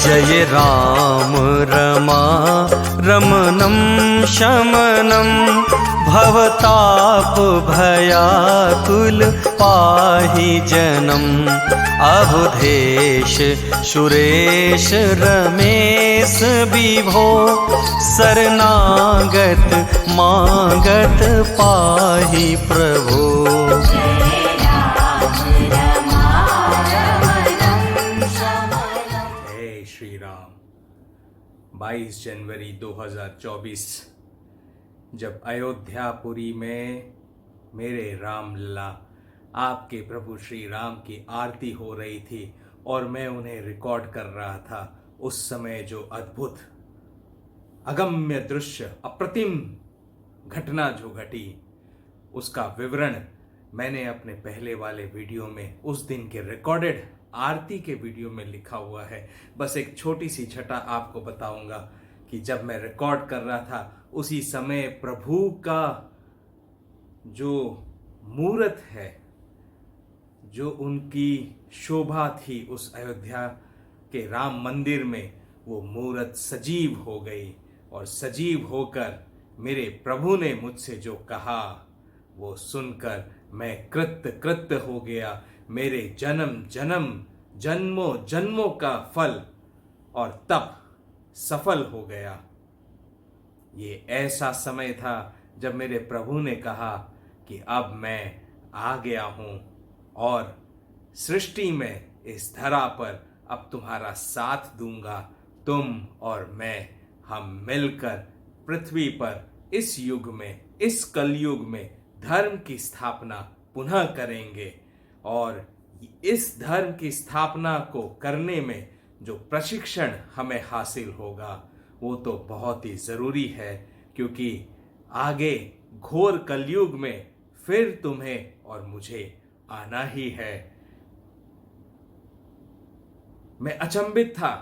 जय राम रमा रमणं शमनं भवताप भयाकुल पाहि जनम् अवधेश सुरेश रमेश विभो शरणागत मागत पाहि प्रभो। जय श्री राम। 22 जनवरी 2024 जब अयोध्यापुरी में मेरे रामलला आपके प्रभु श्री राम की आरती हो रही थी और मैं उन्हें रिकॉर्ड कर रहा था, उस समय जो अद्भुत अगम्य दृश्य अप्रतिम घटना जो घटी उसका विवरण मैंने अपने पहले वाले वीडियो में उस दिन के रिकॉर्डेड आरती के वीडियो में लिखा हुआ है। बस एक छोटी सी छटा आपको बताऊंगा कि जब मैं रिकॉर्ड कर रहा था उसी समय प्रभु का जो मूरत है, जो उनकी शोभा थी उस अयोध्या के राम मंदिर में, वो मूरत सजीव हो गई और सजीव होकर मेरे प्रभु ने मुझसे जो कहा वो सुनकर मैं कृत्य कृत्य हो गया। मेरे जन्मों जन्मों का फल और तप सफल हो गया। ये ऐसा समय था जब मेरे प्रभु ने कहा कि अब मैं आ गया हूं और सृष्टि में इस धरा पर अब तुम्हारा साथ दूंगा। तुम और मैं हम मिलकर पृथ्वी पर इस युग में, इस कलयुग में धर्म की स्थापना पुनः करेंगे और इस धर्म की स्थापना को करने में जो प्रशिक्षण हमें हासिल होगा वो तो बहुत ही जरूरी है, क्योंकि आगे घोर कलयुग में फिर तुम्हें और मुझे आना ही है। मैं अचंभित था,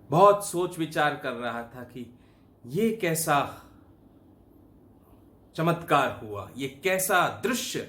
बहुत सोच विचार कर रहा था कि ये कैसा चमत्कार हुआ, ये कैसा दृश्य,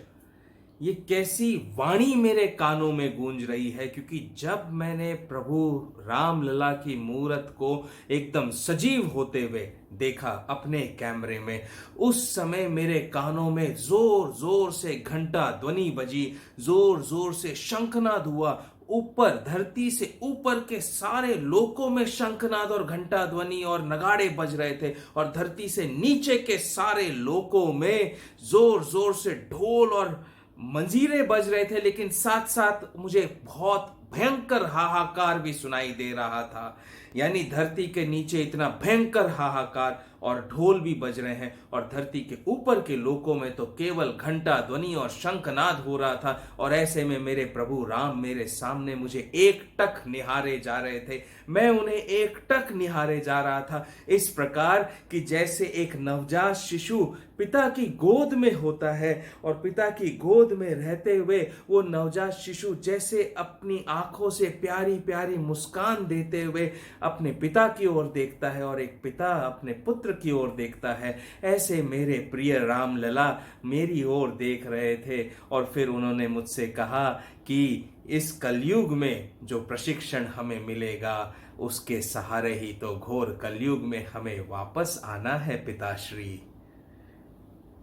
ये कैसी वाणी मेरे कानों में गूंज रही है। क्योंकि जब मैंने प्रभु रामलला की मूरत को एकदम सजीव होते हुए देखा अपने कैमरे में, उस समय मेरे कानों में जोर जोर से घंटा ध्वनि बजी, जोर जोर से शंखनाद हुआ। ऊपर धरती से ऊपर के सारे लोकों में शंखनाद और घंटा ध्वनि और नगाड़े बज रहे थे और धरती से नीचे के सारे लोकों में जोर जोर से ढोल और मंजीरे बज रहे थे। लेकिन साथ साथ मुझे बहुत भयंकर हाहाकार भी सुनाई दे रहा था, यानी धरती के नीचे इतना भयंकर हाहाकार और ढोल भी बज रहे हैं और धरती के ऊपर के लोकों में तो केवल घंटा ध्वनि और शंखनाद हो रहा था। और ऐसे में मेरे प्रभु राम मेरे सामने मुझे एकटक निहारे जा रहे थे, मैं उन्हें एकटक निहारे जा रहा था, इस प्रकार कि जैसे एक नवजात शिशु पिता की गोद में होता है और पिता की गोद में रहते हुए वो नवजात शिशु जैसे अपनी आंखों से प्यारी प्यारी मुस्कान देते हुए अपने पिता की ओर देखता है और एक पिता अपने पुत्र की ओर देखता है, ऐसे मेरे प्रिय रामलला मेरी ओर देख रहे थे। और फिर उन्होंने मुझसे कहा कि इस कलयुग में जो प्रशिक्षण हमें मिलेगा उसके सहारे ही तो घोर कलयुग में हमें वापस आना है पिताश्री।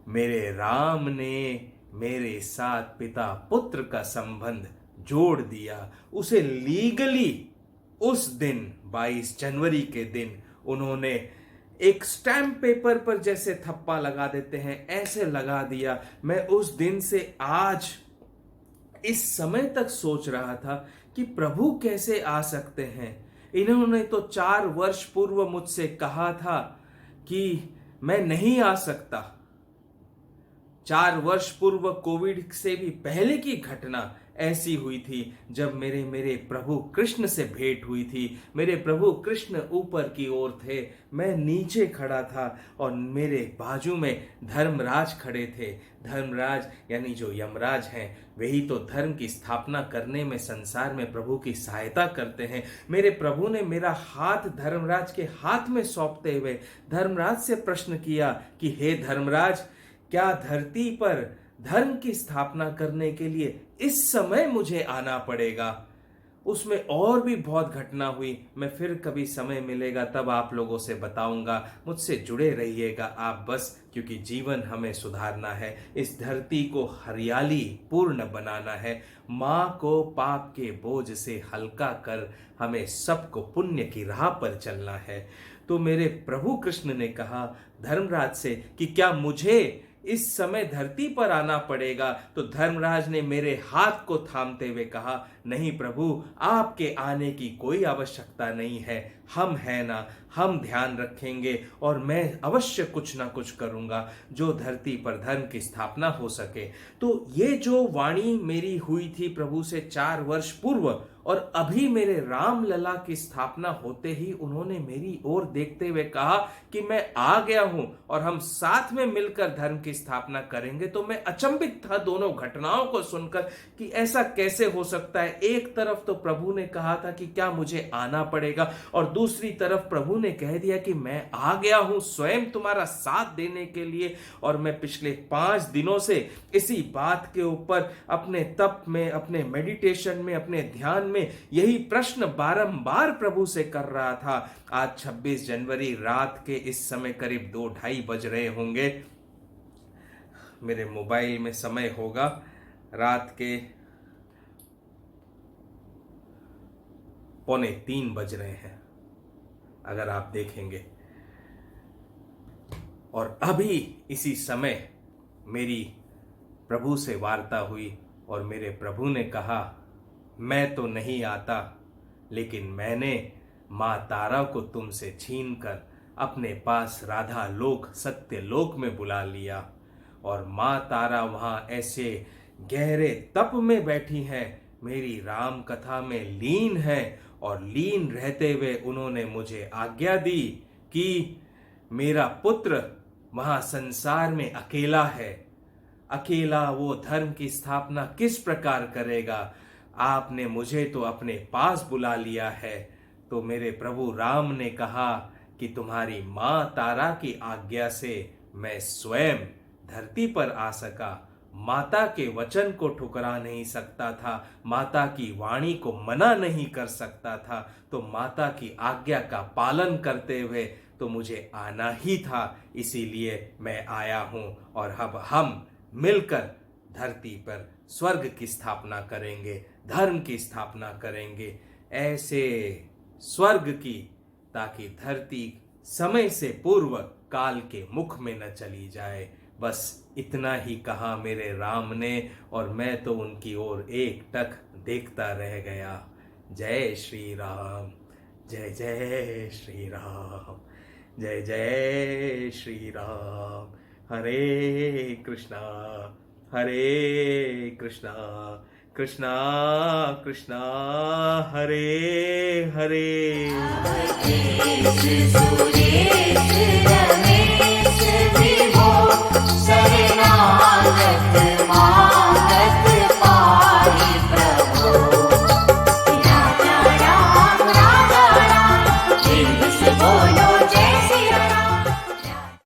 मेरे राम ने मेरे साथ पिता पुत्र का संबंध जोड़ दिया। उसे लीगली उस दिन 22 जनवरी के दिन उन्होंने एक स्टैम्प पेपर पर जैसे थप्पा लगा देते हैं ऐसे लगा दिया। मैं उस दिन से आज इस समय तक सोच रहा था कि प्रभु कैसे आ सकते हैं। इन्होंने तो 4 वर्ष पूर्व मुझसे कहा था कि मैं नहीं आ सकता। 4 वर्ष पूर्व कोविड से भी पहले की घटना ऐसी हुई थी जब मेरे प्रभु कृष्ण से भेंट हुई थी। मेरे प्रभु कृष्ण ऊपर की ओर थे, मैं नीचे खड़ा था और मेरे बाजू में धर्मराज खड़े थे। धर्मराज यानी जो यमराज हैं, वही तो धर्म की स्थापना करने में संसार में प्रभु की सहायता करते हैं। मेरे प्रभु ने मेरा हाथ धर्मराज के हाथ में सौंपते हुए धर्मराज से प्रश्न किया कि हे धर्मराज, क्या धरती पर धर्म की स्थापना करने के लिए इस समय मुझे आना पड़ेगा? उसमें और भी बहुत घटना हुई। मैं फिर कभी समय मिलेगा तब आप लोगों से बताऊंगा। मुझसे जुड़े रहिएगा आप बस, क्योंकि जीवन हमें सुधारना है, इस धरती को हरियाली पूर्ण बनाना है, माँ को पाप के बोझ से हल्का कर हमें सबको पुण्य की राह पर चलना है। तो मेरे प्रभु कृष्ण ने कहा धर्मराज से कि क्या मुझे इस समय धरती पर आना पड़ेगा? तो धर्मराज ने मेरे हाथ को थामते हुए कहा, नहीं प्रभु, आपके आने की कोई आवश्यकता नहीं है, हम हैं ना, हम ध्यान रखेंगे और मैं अवश्य कुछ ना कुछ करूंगा जो धरती पर धर्म की स्थापना हो सके। तो ये जो वाणी मेरी हुई थी प्रभु से 4 वर्ष पूर्व, और अभी मेरे राम लला की स्थापना होते ही उन्होंने मेरी ओर देखते हुए कहा कि मैं आ गया हूं और हम साथ में मिलकर धर्म की स्थापना करेंगे। तो मैं अचंभित था दोनों घटनाओं को सुनकर कि ऐसा कैसे हो सकता है। एक तरफ तो प्रभु ने कहा था कि क्या मुझे आना पड़ेगा, और दूसरी तरफ प्रभु ने कह दिया कि मैं आ गया हूं स्वयं तुम्हारा साथ देने के लिए। और मैं पिछले 5 दिनों से इसी बात के ऊपर अपने तप में, अपने मेडिटेशन में, अपने ध्यान में यही प्रश्न बारंबार प्रभु से कर रहा था। आज 26 जनवरी रात के इस समय करीब 2-2:30 बज रहे होंगे। मेरे मोबाइल में समय होगा रात के 2:45 बज रहे हैं अगर आप देखेंगे। और अभी इसी समय मेरी प्रभु से वार्ता हुई और मेरे प्रभु ने कहा, मैं तो नहीं आता, लेकिन मैंने माँ तारा को तुमसे छीनकर अपने पास राधा लोक, सत्य लोक में बुला लिया। और माँ तारा वहाँ ऐसे गहरे तप में बैठी हैं, मेरी राम कथा में लीन है, और लीन रहते हुए उन्होंने मुझे आज्ञा दी कि मेरा पुत्र वहाँ संसार में अकेला है, अकेला वो धर्म की स्थापना किस प्रकार करेगा? आपने मुझे तो अपने पास बुला लिया है। तो मेरे प्रभु राम ने कहा कि तुम्हारी माँ तारा की आज्ञा से मैं स्वयं धरती पर आ सका। माता के वचन को ठुकरा नहीं सकता था, माता की वाणी को मना नहीं कर सकता था, तो माता की आज्ञा का पालन करते हुए तो मुझे आना ही था, इसीलिए मैं आया हूँ। और अब हम मिलकर धरती पर स्वर्ग की स्थापना करेंगे, धर्म की स्थापना करेंगे, ऐसे स्वर्ग की, ताकि धरती समय से पूर्व काल के मुख में न चली जाए। बस इतना ही कहा मेरे राम ने, और मैं तो उनकी ओर एकटक देखता रह गया। जय श्री राम, जय जय श्री राम, जय जय श्री राम। हरे कृष्णा हरे कृष्णा, कृष्णा कृष्णा हरे हरे।